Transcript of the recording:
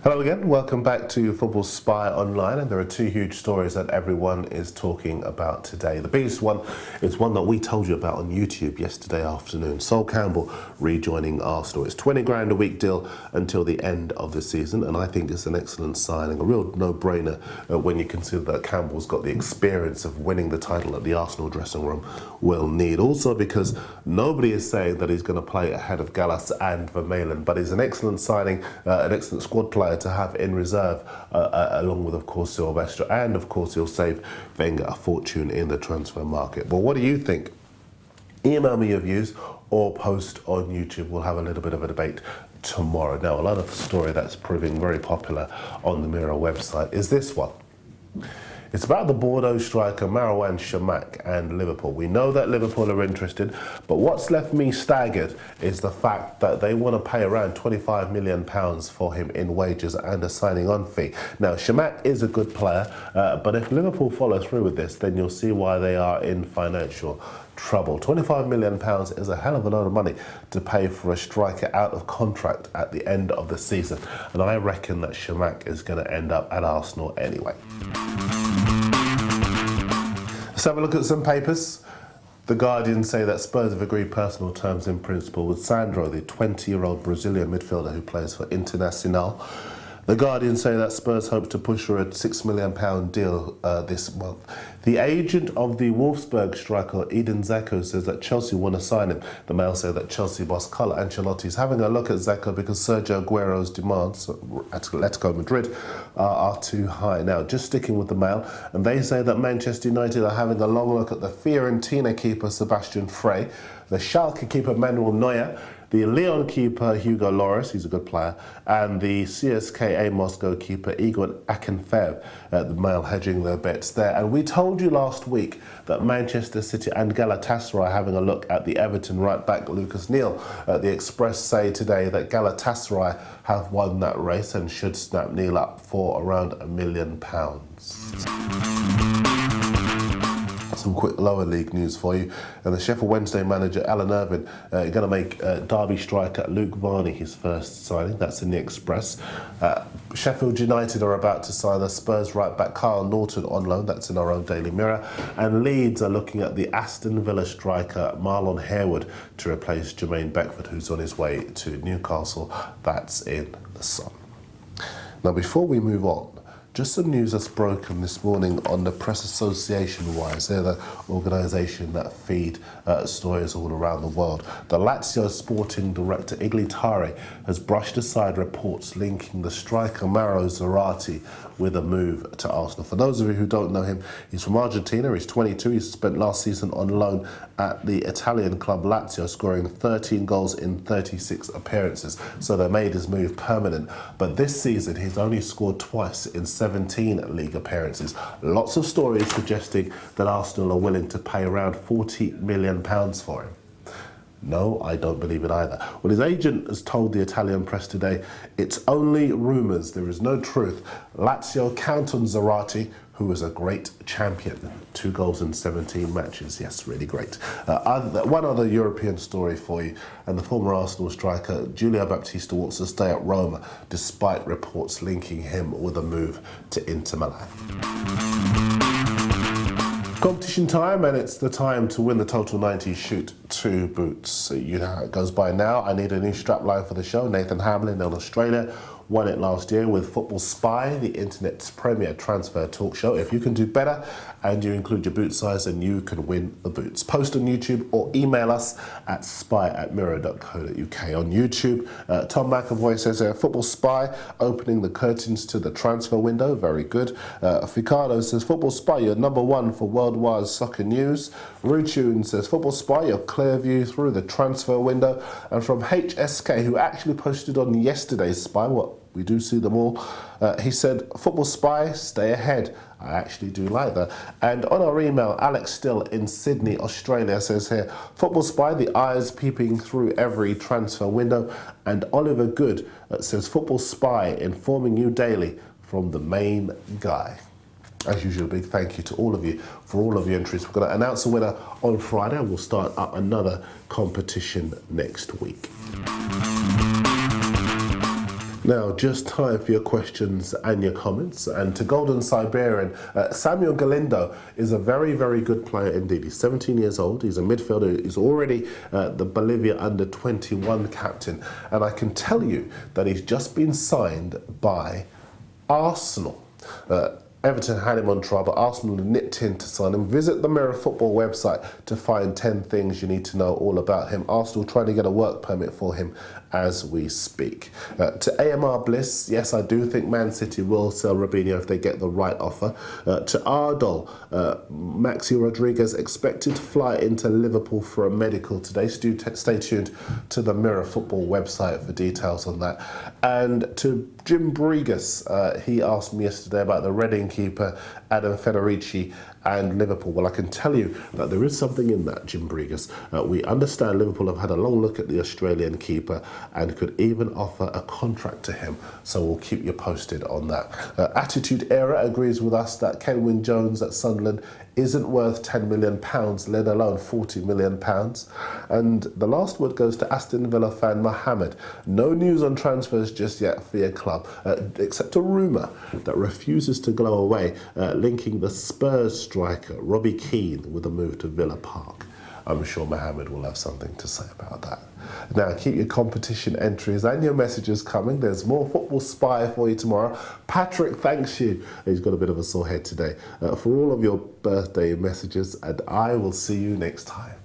Hello again, welcome back to Football Spy Online, and there are two huge stories that everyone is talking about today. The biggest one is one that we told you about on YouTube yesterday afternoon. Sol Campbell rejoining Arsenal. It's 20 grand a week deal until the end of the season, and I think it's an excellent signing, a real no-brainer when you consider that Campbell's got the experience of winning the title that the Arsenal dressing room will need. Also because nobody is saying that he's going to play ahead of Gallas and Vermaelen, but he's an excellent signing, an excellent squad player to have in reserve, along with, of course, Silvestre, and of course he'll save Wenger a fortune in the transfer market. But what do you think? Email me your views or post on YouTube. We'll have a little bit of a debate tomorrow. Now, another story that's proving very popular on the Mirror website is this one. It's about the Bordeaux striker Marouane Chamakh and Liverpool. We know that Liverpool are interested, but what's left me staggered is the fact that they want to pay around £25 million for him in wages and a signing on fee. Now, Chamakh is a good player, but if Liverpool follow through with this, then you'll see why they are in financial trouble. £25 million is a hell of a lot of money to pay for a striker out of contract at the end of the season, and I reckon that Chamakh is going to end up at Arsenal anyway. Let's have a look at some papers. The Guardian say that Spurs have agreed personal terms in principle with Sandro, the 20-year-old Brazilian midfielder who plays for Internacional. The Guardian say that Spurs hope to push for a £6 million deal this month. The agent of the Wolfsburg striker Edin Dzeko says that Chelsea want to sign him. The Mail say that Chelsea boss Carlo Ancelotti is having a look at Dzeko because Sergio Aguero's demands at Atletico Madrid are too high. Now, just sticking with the Mail, and they say that Manchester United are having a long look at the Fiorentina keeper Sebastian Frey, the Schalke keeper Manuel Neuer, the Lyon keeper Hugo Lloris, he's a good player, and the CSKA Moscow keeper Igor Akinfeev. The Mail hedging their bets there. And we told you last week that Manchester City and Galatasaray are having a look at the Everton right-back Lucas Neal. The Express say today that Galatasaray have won that race and should snap Neal up for around £1 million. Some quick lower league news for you. And the Sheffield Wednesday manager Alan Irvine going to make Derby striker Luke Varney his first signing. That's in the Express. Sheffield United are about to sign the Spurs right-back Kyle Norton on loan. That's in our own Daily Mirror. And Leeds are looking at the Aston Villa striker Marlon Harewood to replace Jermaine Beckford, who's on his way to Newcastle. That's in the Sun. Now, before we move on, just some news that's broken this morning on the Press Association wise. They're the organisation that feed stories all around the world. The Lazio sporting director Iglitare has brushed aside reports linking the striker Mauro Zarate with a move to Arsenal. For those of you who don't know him, he's from Argentina, he's 22, he spent last season on loan at the Italian club Lazio, scoring 13 goals in 36 appearances. So they made his move permanent. But this season, he's only scored twice in 17 league appearances. Lots of stories suggesting that Arsenal are willing to pay around £40 million for him. No, I don't believe it either. Well, his agent has told the Italian press today, it's only rumours, there is no truth. Lazio count on Zarate, who is a great champion. 2 goals in 17 matches. Yes, really great. One other European story for you, and the former Arsenal striker Giulio Baptista wants to stay at Roma, despite reports linking him with a move to Inter Milan. Competition time, and it's the time to win the Total 90 Shoot 2 boots. You know how it goes by now. I need a new strapline for the show. Nathan Hamlin in Australia won it last year with Football Spy, the internet's premier transfer talk show. If you can do better and you include your boot size, then you can win the boots. Post on YouTube or email us at spy@mirror.co.uk. On YouTube, Tom McAvoy says Football Spy opening the curtains to the transfer window. Very good. Ficado says Football Spy, you're #1 for worldwide soccer news. Ruchun says Football Spy, your clear view through the transfer window. And from HSK, who actually posted on yesterday's Spy, we do see them all. He said, Football Spy, stay ahead. I actually do like that. And on our email, Alex Still in Sydney, Australia says here, Football Spy, the eyes peeping through every transfer window. And Oliver Good says, Football Spy, informing you daily from the main guy. As usual, a big thank you to all of you for all of your entries. We're going to announce a winner on Friday, and we'll start up another competition next week. Now, just time for your questions and your comments. And to Golden Siberian, Samuel Galindo is a very, very good player indeed. He's 17 years old. He's a midfielder. He's already the Bolivia under-21 captain. And I can tell you that he's just been signed by Arsenal. Everton had him on trial, but Arsenal nipped in to sign him. Visit the Mirror Football website to find 10 things you need to know all about him. Arsenal trying to get a work permit for him as we speak. To AMR Bliss, yes, I do think Man City will sell Robinho if they get the right offer. To Ardol, Maxi Rodriguez expected to fly into Liverpool for a medical today. Stay tuned to the Mirror Football website for details on that. And to Jim Brigas, he asked me yesterday about the Reading keeper, Adam Federici, and Liverpool. Well, I can tell you that there is something in that, Jim Brigas. We understand Liverpool have had a long look at the Australian keeper and could even offer a contract to him. So we'll keep you posted on that. Attitude Era agrees with us that Kenwyne Jones at Sunderland isn't worth £10 million, let alone £40 million. And the last word goes to Aston Villa fan Mohammed. No news on transfers just yet for your club, except a rumour that refuses to go away, linking the Spurs striker Robbie Keane with a move to Villa Park. I'm sure Mohammed will have something to say about that. Now, keep your competition entries and your messages coming. There's more Football Spy for you tomorrow. Patrick thanks you. He's got a bit of a sore head today. For all of your birthday messages, and I will see you next time.